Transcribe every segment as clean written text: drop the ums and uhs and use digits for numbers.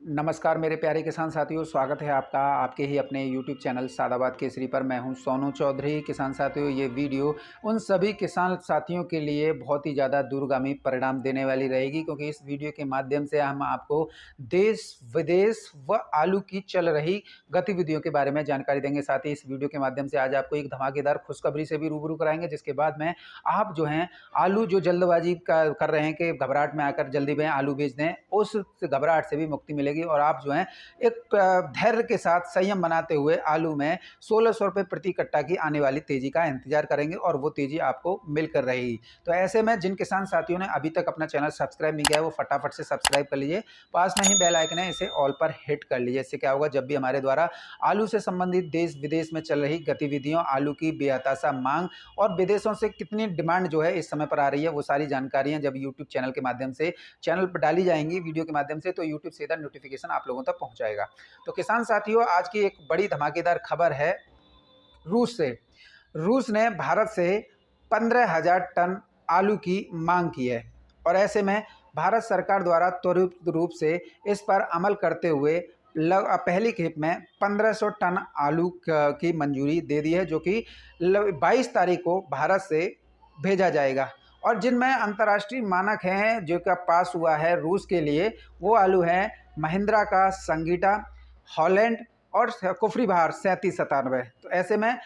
नमस्कार मेरे प्यारे किसान साथियों, स्वागत है आपका आपके ही अपने YouTube चैनल सादाबाद केसरी पर। मैं हूं सोनू चौधरी। किसान साथियों, ये वीडियो उन सभी किसान साथियों के लिए बहुत ही ज़्यादा दूरगामी परिणाम देने वाली रहेगी, क्योंकि इस वीडियो के माध्यम से हम आपको देश विदेश व आलू की चल रही गतिविधियों के बारे में जानकारी देंगे। साथ ही इस वीडियो के माध्यम से आज आपको एक धमाकेदार खुशखबरी से भी रूबरू कराएंगे, जिसके बाद में आप जो हैं आलू जो जल्दबाजी कर रहे हैं कि घबराहट में आकर जल्दी में आलू बेच दें, उस घबराहट से भी मुक्ति मिलेगी और आप जो हैं एक धैर्य के साथ संयम बनाते हुए आलू में 1600 रुपये प्रति कट्टा की आने वाली तेजी का इंतजार करेंगे और वो तेजी आपको मिलकर रहेगी। तो ऐसे में जिन किसान साथियों ने अभी तक अपना चैनल सब्सक्राइब नहीं किया है, वो फटाफट से सब्सक्राइब कर लीजिए। पास में ही बेल आइकन है, इसे ऑल पर हिट कर लीजिए। इससे क्या होगा, जब भी हमारे द्वारा आलू से संबंधित देश विदेश में चल रही गतिविधियों, आलू की बेहताशा मांग और विदेशों से कितनी डिमांड जो है इस समय पर आ रही है, वो सारी जानकारियां जब यूट्यूब चैनल के माध्यम से चैनल पर डाली जाएंगी वीडियो के माध्यम से, तो यूट्यूब सीधा नोटिफिकेशन आप लोगों तक पहुंचाएगा। तो किसान साथियों, आज की एक बड़ी धमाकेदार खबर है रूस से। रूस ने भारत से 15,000 टन आलू की मांग की है और ऐसे में भारत सरकार द्वारा त्वरित रूप से इस पर अमल करते हुए पहली खेप में 1500 टन आलू की मंजूरी दे दी है, जो कि 22 तारीख को भारत से भेजा जाएगा। और जिनमें अंतर्राष्ट्रीय मानक हैं जो का पास हुआ है रूस के लिए, वो आलू हैं महिंद्रा का संगीटा, हॉलैंड और कुफरी बहार 3797। तो ऐसे में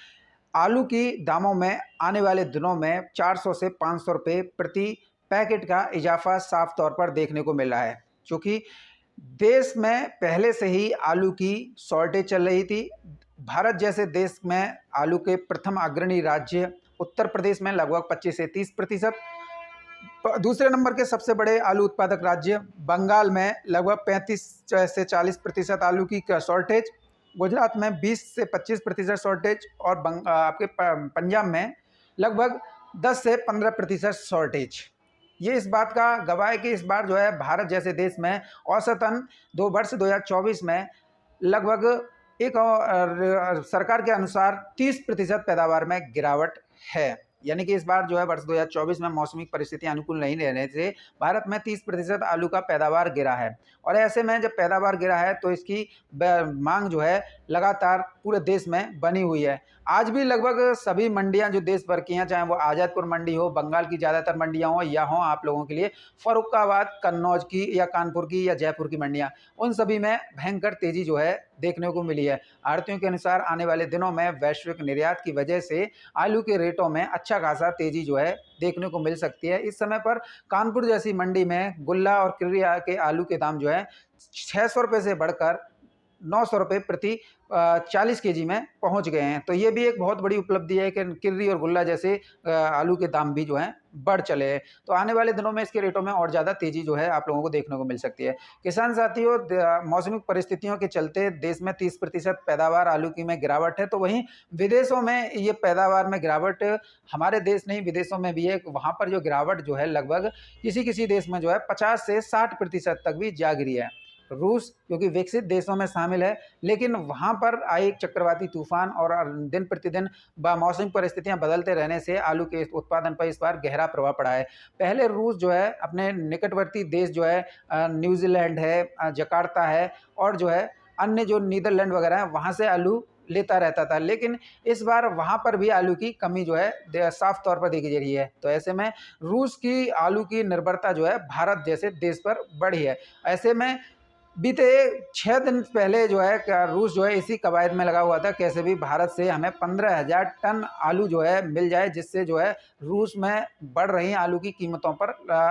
आलू की दामों में आने वाले दिनों में 400 से 500 रुपये प्रति पैकेट का इजाफा साफ तौर पर देखने को मिल रहा है, क्योंकि देश में पहले से ही आलू की शॉर्टेज चल रही थी। भारत जैसे देश में आलू के प्रथम अग्रणी राज्य उत्तर प्रदेश में लगभग 25 से 30%, दूसरे नंबर के सबसे बड़े आलू उत्पादक राज्य बंगाल में लगभग 35 से 40% आलू की शॉर्टेज, गुजरात में 20 से 25% शॉर्टेज और आपके पंजाब में लगभग 10 से 15% शॉर्टेज। ये इस बात का गवाह है कि इस बार जो है भारत जैसे देश में औसतन 2024 में लगभग एक सरकार के अनुसार 30% पैदावार में गिरावट है। यानी कि इस बार जो है वर्ष 2024 में मौसमी परिस्थितियां अनुकूल नहीं रहने से भारत में 30% आलू का पैदावार गिरा है। और ऐसे में जब पैदावार गिरा है तो इसकी मांग जो है लगातार पूरे देश में बनी हुई है। आज भी लगभग सभी मंडियां जो देश भर की हैं, चाहे वो आज़ादपुर मंडी हो, बंगाल की ज़्यादातर मंडियां हो या हों आप लोगों के लिए फर्रुखाबाद, कन्नौज की या कानपुर की या जयपुर की मंडियां, उन सभी में भयंकर तेजी जो है देखने को मिली है। आढ़तियों के अनुसार आने वाले दिनों में वैश्विक निर्यात की वजह से आलू के रेटों में अच्छा खासा तेजी जो है देखने को मिल सकती है। इस समय पर कानपुर जैसी मंडी में गुल्ला और किर्री के आलू के दाम जो है 600 रुपये से बढ़कर 900 रुपये प्रति 40 केजी में पहुंच गए हैं। तो ये भी एक बहुत बड़ी उपलब्धि है कि किर्री और गुल्ला जैसे आलू के दाम भी जो हैं बढ़ चले हैं। तो आने वाले दिनों में इसके रेटों में और ज़्यादा तेज़ी जो है आप लोगों को देखने को मिल सकती है। किसान साथियों, मौसमी परिस्थितियों के चलते देश में 30% पैदावार आलू की में गिरावट है, तो वहीं विदेशों में ये पैदावार में गिरावट हमारे देश नहीं विदेशों में भी है। वहाँ पर जो गिरावट जो है लगभग किसी किसी देश में जो है 50 से 60% तक भी जा गिरी है। रूस क्योंकि विकसित देशों में शामिल है, लेकिन वहाँ पर आए चक्रवाती तूफान और दिन प्रतिदिन मौसमी परिस्थितियाँ बदलते रहने से आलू के उत्पादन पर इस बार गहरा प्रभाव पड़ा है। पहले रूस जो है अपने निकटवर्ती देश जो है न्यूजीलैंड है, जकार्ता है और जो है अन्य जो नीदरलैंड वगैरह है, वहाँ से आलू लेता रहता था, लेकिन इस बार वहाँ पर भी आलू की कमी जो है साफ तौर पर देखी जा रही है। तो ऐसे में रूस की आलू की निर्भरता जो है भारत जैसे देश पर बढ़ी है। ऐसे में बीते 6 दिन पहले जो है रूस जो है इसी कवायद में लगा हुआ था, कैसे भी भारत से हमें 15,000 टन आलू जो है मिल जाए, जिससे जो है रूस में बढ़ रही आलू की कीमतों पर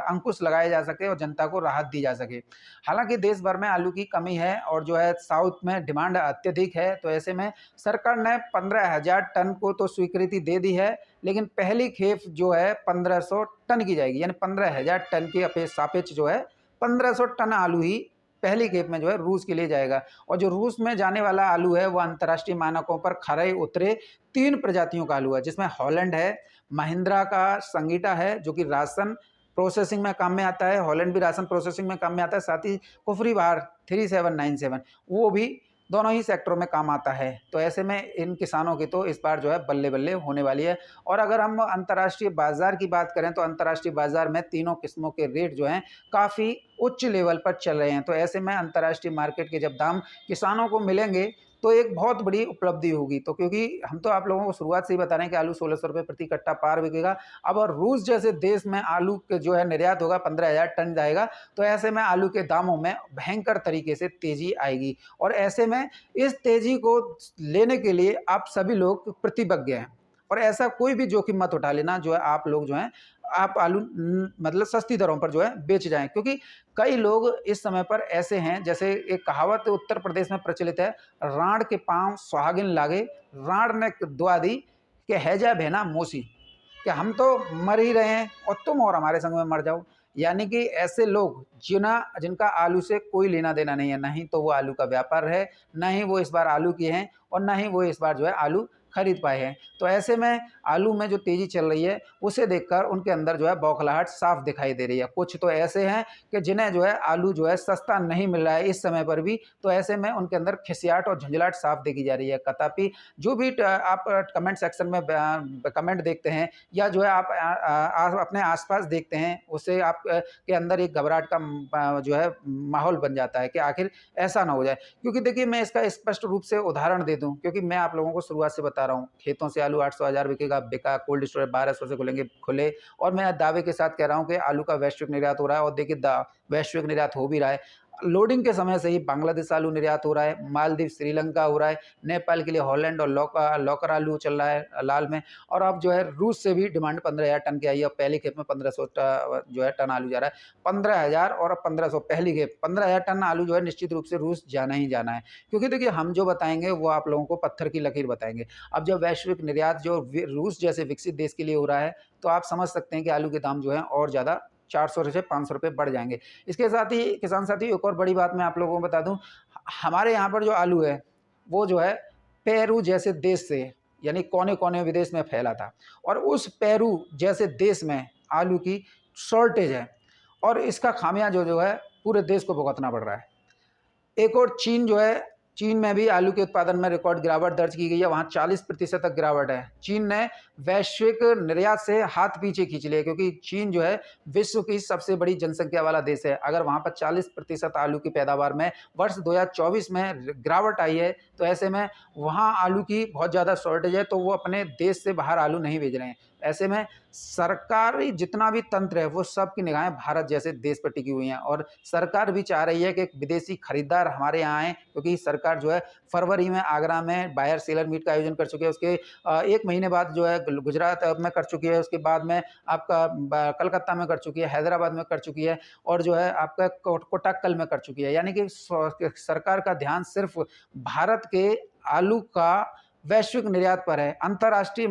अंकुश लगाया जा सके और जनता को राहत दी जा सके। हालांकि देश भर में आलू की कमी है और जो है साउथ में डिमांड अत्यधिक है, तो ऐसे में सरकार ने 15,000 टन को तो स्वीकृति दे दी है, लेकिन पहली खेप जो है 1500 टन की जाएगी। यानी 15,000 टन के सापेक्ष जो है 1500 टन आलू ही पहली खेप में जो है रूस के लिए जाएगा। और जो रूस में जाने वाला आलू है वो अंतर्राष्ट्रीय मानकों पर खरे उतरे 3 प्रजातियों का आलू है, जिसमें हॉलैंड है, महिंद्रा का संगीटा है जो कि राशन प्रोसेसिंग में काम में आता है, हॉलैंड भी राशन प्रोसेसिंग में काम में आता है, साथ ही कुफरी बहार 3797 वो भी दोनों ही सेक्टरों में काम आता है। तो ऐसे में इन किसानों की तो इस बार जो है बल्ले-बल्ले होने वाली है। और अगर हम अंतर्राष्ट्रीय बाज़ार की बात करें तो अंतर्राष्ट्रीय बाज़ार में तीनों किस्मों के रेट जो हैं काफ़ी उच्च लेवल पर चल रहे हैं। तो ऐसे में अंतर्राष्ट्रीय मार्केट के जब दाम किसानों को मिलेंगे तो एक बहुत बड़ी उपलब्धि होगी। तो क्योंकि हम तो आप लोगों को शुरुआत से ही बता रहे हैं कि आलू 1600 रुपये प्रति कट्टा पार बिकेगा। अब और रूस जैसे देश में आलू के जो है निर्यात होगा, 15,000 टन जाएगा, तो ऐसे में आलू के दामों में भयंकर तरीके से तेज़ी आएगी। और ऐसे में इस तेज़ी को लेने के लिए आप सभी लोग प्रतिबद्ध हैं और ऐसा कोई भी जोखिम मत उठा लेना जो है आप लोग जो हैं आप आलू मतलब सस्ती दरों पर जो है बेच जाएँ। क्योंकि कई लोग इस समय पर ऐसे हैं, जैसे एक कहावत उत्तर प्रदेश में प्रचलित है, राण के पाँव सुहागिन लागे, राण ने दुआ दी कि हैजा बहना मोसी, कि हम तो मर ही रहे हैं और तुम और हमारे संग में मर जाओ। यानी कि ऐसे लोग जिनका आलू से कोई लेना देना नहीं है, ना ही तो वो आलू का व्यापार है, ना ही वो इस बार आलू किए हैं और ना ही वो इस बार जो है आलू खरीद पाए हैं। तो ऐसे में आलू में जो तेज़ी चल रही है उसे देखकर उनके अंदर जो है बौखलाहट साफ दिखाई दे रही है। कुछ तो ऐसे हैं कि जिन्हें जो है आलू जो है सस्ता नहीं मिल रहा है इस समय पर भी, तो ऐसे में उनके अंदर खिसियाट और झुंझलाहट साफ देखी जा रही है। तथापि जो भी आप कमेंट सेक्शन में कमेंट देखते हैं या जो है आप अपने आसपास देखते हैं, उससे आप के अंदर एक घबराहट का जो है माहौल बन जाता है कि आखिर ऐसा ना हो जाए। क्योंकि देखिए मैं इसका स्पष्ट रूप से उदाहरण दे दूं, क्योंकि मैं आप लोगों को शुरुआत से बता रहा हूं, खेतों से आलू 800,000 बिकेगा, बिका, कोल्ड स्टोरेज 1200 से खुले और मैं दावे के साथ कह रहा हूं कि आलू का वैश्विक निर्यात हो रहा है। और देखिए वैश्विक निर्यात हो भी रहा है। लोडिंग के समय से ही बांग्लादेश आलू निर्यात हो रहा है, मालदीव, श्रीलंका हो रहा है, नेपाल के लिए हॉलैंड और लॉकर आलू चल रहा है लाल में। और अब जो है रूस से भी डिमांड 15,000 टन की आई है और पहली खेप में 1500 जो है टन आलू जा रहा है। 15,000 और 1500 पहली खेप 15,000 टन आलू जो है निश्चित रूप से रूस जाना ही जाना है। क्योंकि देखिए हम जो बताएंगे वो आप लोगों को पत्थर की लकीर बताएंगे। अब जब वैश्विक निर्यात जो रूस जैसे विकसित देश के लिए हो रहा है, तो आप समझ सकते हैं कि आलू के दाम जो है और ज़्यादा 400 से 500 रुपये बढ़ जाएंगे। इसके साथ ही किसान साथी एक और बड़ी बात मैं आप लोगों को बता दूं, हमारे यहाँ पर जो आलू है वो जो है पेरू जैसे देश से यानी कोने कोने विदेश में फैला था और उस पेरू जैसे देश में आलू की शॉर्टेज है और इसका खामियाजा जो है पूरे देश को भुगतना पड़ रहा है। एक और चीन जो है, चीन में भी आलू के उत्पादन में रिकॉर्ड गिरावट दर्ज की गई है, वहाँ 40% तक गिरावट है। चीन ने वैश्विक निर्यात से हाथ पीछे खींच लिया क्योंकि चीन जो है विश्व की सबसे बड़ी जनसंख्या वाला देश है। अगर वहाँ पर 40% आलू की पैदावार में वर्ष 2024 में गिरावट आई है, तो ऐसे में वहाँ आलू की बहुत ज़्यादा शॉर्टेज है, तो वो अपने देश से बाहर आलू नहीं भेज रहे हैं। ऐसे में सरकारी जितना भी तंत्र है वो सब की निगाहें भारत जैसे देश पर टिकी हुई हैं और सरकार भी चाह रही है कि विदेशी खरीदार हमारे यहाँ आएँ, क्योंकि सरकार जो है फरवरी में आगरा में बायर सेलर मीट का आयोजन कर चुकी है। उसके 1 महीने बाद जो है गुजरात में कर चुकी है, उसके बाद में आपका कलकत्ता में कर चुकी है, हैदराबाद में कर चुकी है और जो है आपका कोट्टाक्कल में कर चुकी है। यानी कि सरकार का ध्यान सिर्फ भारत के आलू का वैश्विक निर्यात पर है। अंतर्राष्ट्रीय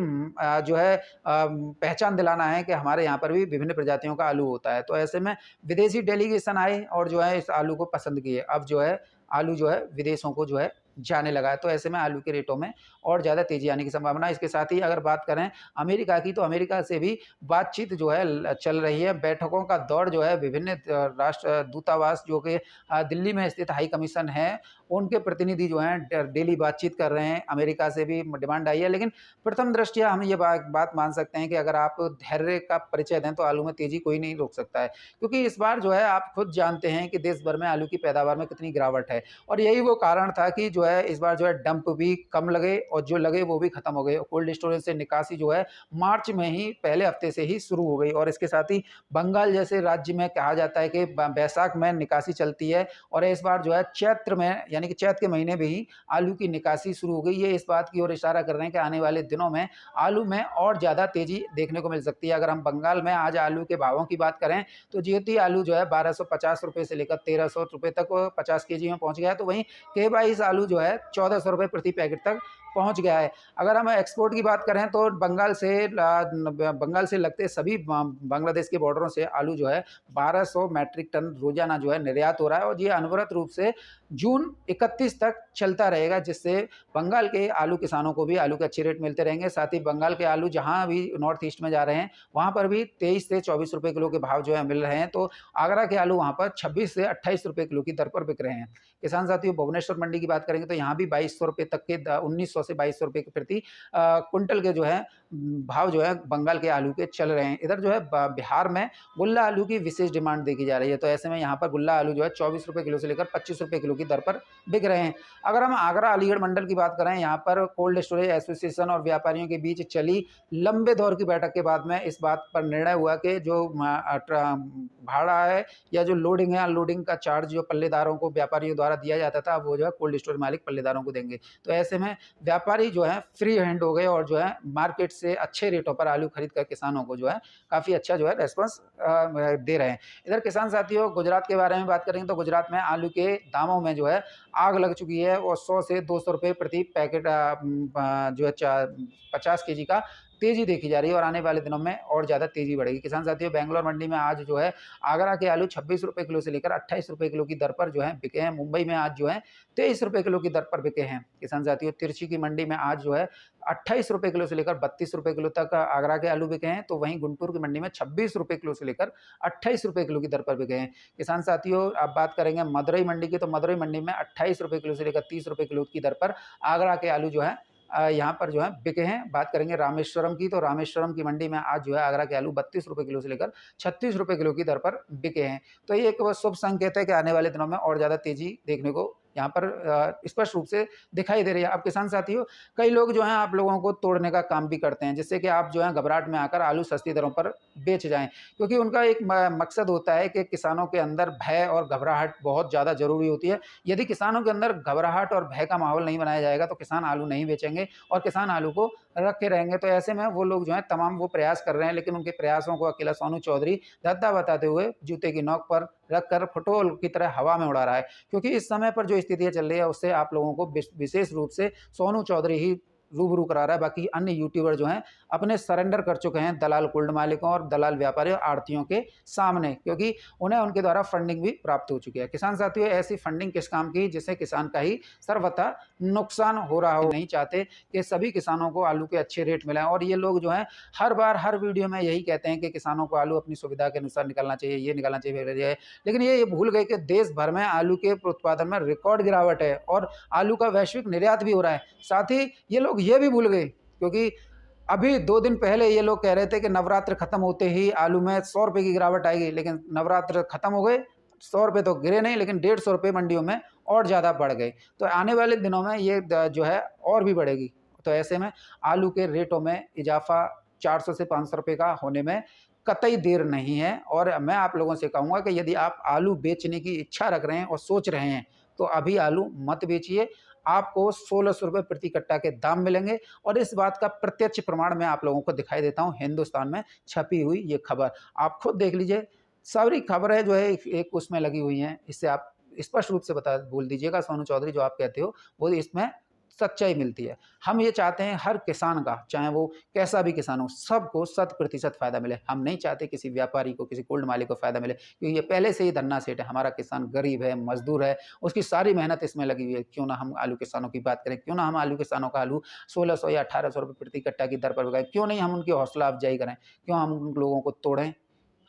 जो है पहचान दिलाना है कि हमारे यहाँ पर भी विभिन्न प्रजातियों का आलू होता है। तो ऐसे में विदेशी डेलीगेशन आए और जो है इस आलू को पसंद किए। अब जो है आलू जो है विदेशों को जो है जाने लगा है। तो ऐसे में आलू के रेटों में और ज़्यादा तेज़ी आने की संभावना है। इसके साथ ही अगर बात करें अमेरिका की, तो अमेरिका से भी बातचीत जो है चल रही है। बैठकों का दौर जो है विभिन्न राष्ट्र दूतावास जो कि दिल्ली में स्थित हाई कमीशन है, उनके प्रतिनिधि जो हैं डेली बातचीत कर रहे हैं। अमेरिका से भी डिमांड आई है, लेकिन प्रथम दृष्टया हम ये बात मान सकते हैं कि अगर आप धैर्य का परिचय दें तो आलू में तेज़ी कोई नहीं रोक सकता है। क्योंकि इस बार जो है आप खुद जानते हैं कि देश भर में आलू की पैदावार में कितनी गिरावट है और यही वो कारण था कि जो है इस बार जो है डंप भी कम लगे और जो लगे वो भी खत्म हो गए। कोल्ड स्टोरेज से निकासी जो है मार्च में ही पहले हफ्ते से ही शुरू हो गई और इसके साथ ही बंगाल जैसे राज्य में कहा जाता है कि बैसाख में निकासी चलती है और इस बार जो है चैत्र में यानी कि चैत के महीने में ही आलू की निकासी शुरू हो गई। ये इस बात की ओर इशारा कर रहे हैं कि आने वाले दिनों में आलू में और ज़्यादा तेज़ी देखने को मिल सकती है। अगर हम बंगाल में आज आलू के भावों की बात करें तो जीएटी आलू जो है 1250 रुपये से लेकर 1300 रुपये तक 50 केजी में पहुंच गया है। तो वहीं K22 आलू जो है 1400 रुपये प्रति पैकेट तक पहुंच गया है। अगर हम एक्सपोर्ट की बात करें तो बंगाल से लगते सभी बांग्लादेश के बॉर्डरों से आलू जो है 1200 मैट्रिक टन रोजाना जो है निर्यात हो रहा है, और ये अनवरत रूप से जून 31 तक चलता रहेगा, जिससे बंगाल के आलू किसानों को भी आलू के अच्छे रेट मिलते रहेंगे। साथ ही बंगाल के आलू जहां भी नॉर्थ ईस्ट में जा रहे हैं वहां पर भी 23 से 24 रुपए किलो के भाव जो है मिल रहे हैं। तो आगरा के आलू वहां पर 26 से 28 रुपए किलो की दर पर बिक रहे हैं। किसान साथियों, भुवनेश्वर मंडी की बात करेंगे तो यहाँ भी 2200 रुपए तक के 1900 से 2200 रुपए के प्रति कुंटल के जो है भाव जो है बंगाल के आलू के चल रहे हैं। इधर जो है बिहार में गुल्ला आलू की विशेष डिमांड देखी जा रही है, तो ऐसे में यहाँ पर गुल्ला आलू जो है 24 रुपए किलो से लेकर 25 रुपए किलो की दर पर बिक रहे हैं। अगर हम आगरा अलीगढ़ मंडल की बात करें, यहाँ पर कोल्ड स्टोरेज एसोसिएशन और व्यापारियों के बीच चली लंबे दौर की बैठक के बाद में इस बात पर निर्णय हुआ कि जो भाड़ा है या जो लोडिंग है, अनलोडिंग का चार्ज जो पल्लेदारों को व्यापारियों द्वारा दिया जाता था, वो जो है कोल्ड स्टोरेज मालिक पल्लेदारों को देंगे। तो ऐसे में व्यापारी जो है फ्री हैंड हो गए और जो है मार्केट से अच्छे रेटों पर आलू खरीद कर किसानों को जो है काफ़ी अच्छा जो है रेस्पॉन्स दे रहे हैं। इधर किसान साथियों, गुजरात के बारे में बात करेंगे तो गुजरात में आलू के दामों में जो है आग लग चुकी है, और 100 से 200 रुपये प्रति पैकेट जो है 50 केजी का तेजी देखी जा रही है, और आने वाले दिनों में और ज़्यादा तेजी बढ़ेगी। किसान साथियों, बेंगलोर मंडी में आज जो है आगरा के आलू 26 रुपये किलो से लेकर 28 रुपये किलो की दर पर जो है बिके हैं। मुंबई में आज जो है 23 रुपये किलो की दर पर बिके हैं। किसान साथियों, तिरछी की मंडी में आज जो है 28 रुपये किलो से लेकर 32 रुपये किलो तक आगरा के आलू बिके हैं। तो वहीं गुंटूर की मंडी में 26 रुपये किलो से लेकर 28 रुपये किलो की दर पर बिके हैं। किसान साथियों, अब बात करेंगे मदुरई मंडी की, तो मदुरई मंडी में 28 रुपये किलो से लेकर 30 रुपये किलो की दर पर आगरा के आलू जो है यहाँ पर जो है बिके हैं। बात करेंगे रामेश्वरम की, तो रामेश्वरम की मंडी में आज जो है आगरा के आलू 32 रुपये किलो से लेकर 36 रुपये किलो की दर पर बिके हैं। तो ये एक शुभ संकेत है कि आने वाले दिनों में और ज़्यादा तेजी देखने को यहाँ पर स्पष्ट रूप से दिखाई दे रही है। अब किसान साथियों, कई लोग जो हैं आप लोगों को तोड़ने का काम भी करते हैं, जिससे कि आप जो है घबराहट में आकर आलू सस्ती दरों पर बेच जाएं, क्योंकि उनका एक मकसद होता है कि किसानों के अंदर भय और घबराहट बहुत ज़्यादा जरूरी होती है। यदि किसानों के अंदर घबराहट और भय का माहौल नहीं बनाया जाएगा तो किसान आलू नहीं बेचेंगे और किसान आलू को रखे रहेंगे। तो ऐसे में वो लोग जो है तमाम वो प्रयास कर रहे हैं, लेकिन उनके प्रयासों को अकेला सोनू चौधरी धद्दा बताते हुए जूते की नोक पर रखकर फटोल की तरह हवा में उड़ा रहा है, क्योंकि इस समय पर जो स्थितियां चल रही है उससे आप लोगों को विशेष रूप से सोनू चौधरी ही रूबरू करा रहा है। बाकी अन्य यूट्यूबर जो हैं अपने सरेंडर कर चुके हैं दलाल कोल्ड मालिकों और दलाल व्यापारी और आड़तियों के सामने, क्योंकि उन्हें उनके द्वारा फंडिंग भी प्राप्त हो चुकी है। किसान साथियों, ऐसी फंडिंग किस काम की जिससे किसान का ही सर्वथा नुकसान हो रहा हो। नहीं चाहते कि सभी किसानों को आलू के अच्छे रेट मिले, और ये लोग जो है हर बार हर वीडियो में यही कहते हैं कि किसानों को आलू अपनी सुविधा के अनुसार निकलना चाहिए, ये निकलना चाहिए, लेकिन ये भूल गए कि देश भर में आलू के उत्पादन में रिकॉर्ड गिरावट है और आलू का वैश्विक निर्यात भी हो रहा है। साथ ही ये लोग ये भी भूल गए, क्योंकि अभी 2 दिन पहले ये लोग कह रहे थे कि नवरात्र खत्म होते ही आलू में 100 रुपये की गिरावट आएगी, लेकिन नवरात्र खत्म हो गए, 100 रुपये तो गिरे नहीं, लेकिन 150 रुपये मंडियों में और ज़्यादा बढ़ गए। तो आने वाले दिनों में ये जो है और भी बढ़ेगी। तो ऐसे में आलू के रेटों में इजाफा 400 से 500 रुपये का होने में कतई देर नहीं है, और मैं आप लोगों से कहूँगा कि यदि आप आलू बेचने की इच्छा रख रहे हैं और सोच रहे हैं तो अभी आलू मत बेचिए। आपको 1600 रुपये प्रति कट्टा के दाम मिलेंगे, और इस बात का प्रत्यक्ष प्रमाण मैं आप लोगों को दिखाई देता हूं हिंदुस्तान में छपी हुई ये खबर। आप खुद देख लीजिए, सारी खबरें जो है एक उसमें लगी हुई हैं। इससे आप स्पष्ट रूप से बोल दीजिएगा सोनू चौधरी जो आप कहते हो वो इसमें सच्चाई मिलती है। हम ये चाहते हैं हर किसान का, चाहे वो कैसा भी किसान हो, सबको 100% फ़ायदा मिले। हम नहीं चाहते किसी व्यापारी को, किसी कोल्ड मालिक को फ़ायदा मिले, क्योंकि ये पहले से ही धन्ना सेठ है। हमारा किसान गरीब है, मजदूर है, उसकी सारी मेहनत इसमें लगी हुई है। क्यों ना हम आलू किसानों की बात करें, क्यों ना हम आलू किसानों का आलू 1600 या 1800 रुपये प्रति कट्टा की दर पर बिकाएं, क्यों नहीं हम उनकी हौसला अफजाई करें, क्यों हम उन लोगों को तोड़ें।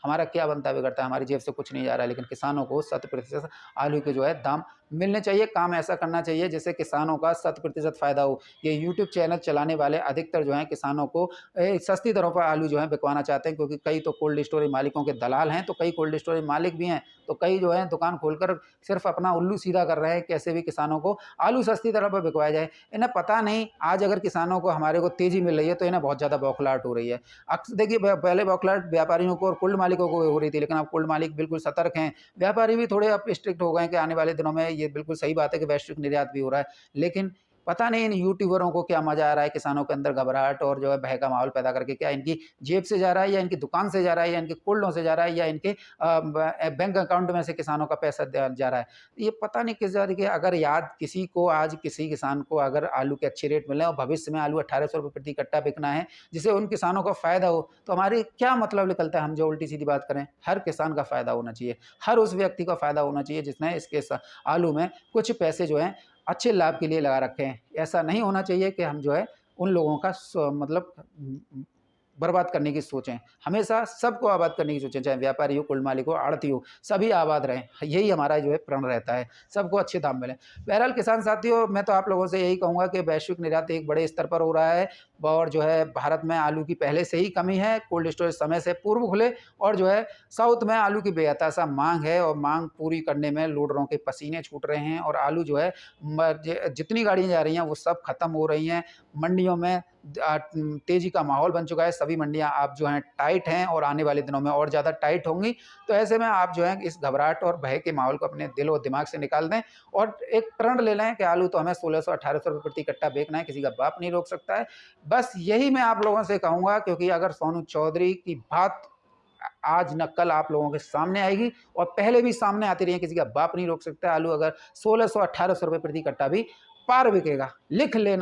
हमारा क्या बनता है बिगड़ता है, हमारी जेब से कुछ नहीं जा रहा है, लेकिन किसानों को 100% आलू के जो है दाम मिलने चाहिए। काम ऐसा करना चाहिए जिससे किसानों का 100% फ़ायदा हो। ये यूट्यूब चैनल चलाने वाले अधिकतर जो हैं किसानों को सस्ती दरों पर आलू जो है बिकवाना चाहते हैं, क्योंकि कई तो कोल्ड स्टोरेज मालिकों के दलाल हैं, तो कई कोल्ड स्टोरेज मालिक भी हैं, तो कई जो है दुकान खोलकर सिर्फ अपना उल्लू सीधा कर रहे हैं कैसे भी किसानों को आलू सस्ती दरों पर बिकवाया जाए। इन्हें पता नहीं आज अगर किसानों को हमारे को तेज़ी मिल रही है तो इन्हें बहुत ज़्यादा बौखलाहट हो रही है। अक्सर देखिए पहले बौखलाहट व्यापारियों को और कोल्ड मालिकों को हो रही थी, लेकिन अब कोल्ड मालिक बिल्कुल सतर्क हैं, व्यापारी भी थोड़े अब स्ट्रिक्ट हो गए हैं कि आने वाले दिनों में ये बिल्कुल सही बात है कि वैश्विक निर्यात भी हो रहा है, लेकिन पता नहीं इन यूट्यूबरों को क्या मज़ा आ रहा है किसानों के अंदर घबराहट और जो है भय का माहौल पैदा करके। क्या इनकी जेब से जा रहा है या इनकी दुकान से जा रहा है या इनके कोल्डों से जा रहा है या इनके बैंक अकाउंट में से किसानों का पैसा जा रहा है। ये पता नहीं किस तरीके, अगर याद किसी को आज किसी किसान को अगर आलू के अच्छे रेट मिले और भविष्य में आलू 1800 रुपये प्रति कट्टा बिकना है, जिससे उन किसानों को फ़ायदा हो, तो हमारी क्या मतलब निकलता है हम जो उल्टी-सीधी बात करें। हर किसान का फ़ायदा होना चाहिए, हर उस व्यक्ति का फ़ायदा होना चाहिए जिसने इसके आलू में कुछ पैसे जो हैं अच्छे लाभ के लिए लगा रखे हैं। ऐसा नहीं होना चाहिए कि हम जो है उन लोगों का मतलब बर्बाद करने की सोचें। हमेशा सबको आबाद करने की सोचें, चाहे व्यापारी हो, कुल मालिक हो, आढ़ती हो, सभी आबाद रहें। यही हमारा जो है प्रण रहता है, सबको अच्छे दाम मिलें। बहरहाल किसान साथियों, मैं तो आप लोगों से यही कहूँगा कि वैश्विक निर्यात एक बड़े स्तर पर हो रहा है और जो है भारत में आलू की पहले से ही कमी है, कोल्ड स्टोरेज समय से पूर्व खुले और जो है साउथ में आलू की बेहताशा माँग है और माँग पूरी करने में लोडरों के पसीने छूट रहे हैं और आलू जो है जितनी गाड़ियाँ जा रही हैं वो सब खत्म हो रही हैं। मंडियों में तेज़ी का माहौल बन चुका है, सभी मंडियाँ आप जो हैं टाइट हैं और आने वाले दिनों में और ज़्यादा टाइट होंगी। तो ऐसे में आप जो है इस घबराहट और भय के माहौल को अपने दिल और दिमाग से निकाल दें और एक प्रण ले लें कि आलू तो हमें 1600-1800 रुपये प्रति कट्टा बेचना है, किसी का बाप नहीं रोक सकता है। बस यही मैं आप लोगों से कहूँगा, क्योंकि अगर सोनू चौधरी की बात आज न कल आप लोगों के सामने आएगी और पहले भी सामने आती रही है, किसी का बाप नहीं रोक सकता है। आलू अगर 1600-1800 रुपये प्रति कट्टा भी पार बिकेगा, लिख लेना।